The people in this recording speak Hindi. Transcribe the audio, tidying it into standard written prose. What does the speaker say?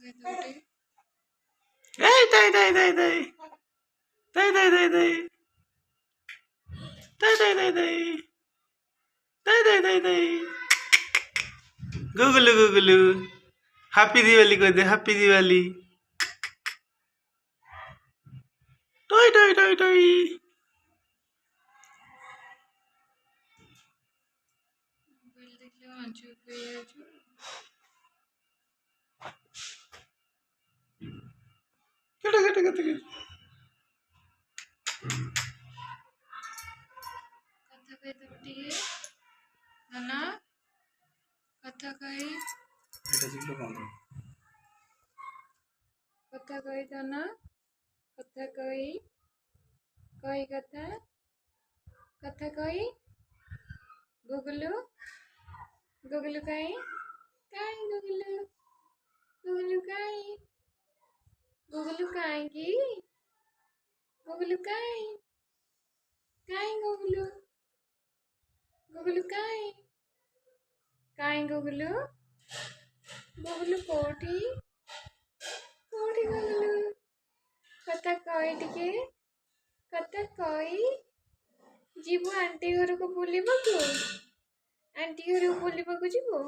Hey, day, day, day, day. Day, day, day, day. Day, day, day, day. Day, day, day, day. Gugulu, gugulu. Happy Diwali को दे Happy Diwali. Toy, toy, toy, toy. Kata kata kata kata. कथा कही तपटिए नाना कथा कही এটা ছিল কম कथा कही नाना कथा कही कही कथा कथा कही गुगलू गुगलू कही कहीं गुगलू गुगलू कहीं गुगलू कहीं गुगलू कहीं कहीं गुगलू गुगलू कहीं कहीं गुगलू गुगलू कोठी कोठी गुगलू कथा कही टिके कथा कही जीवु आंटी घर को बुलिबा को आंटी घर को बुलिबा को जीवु।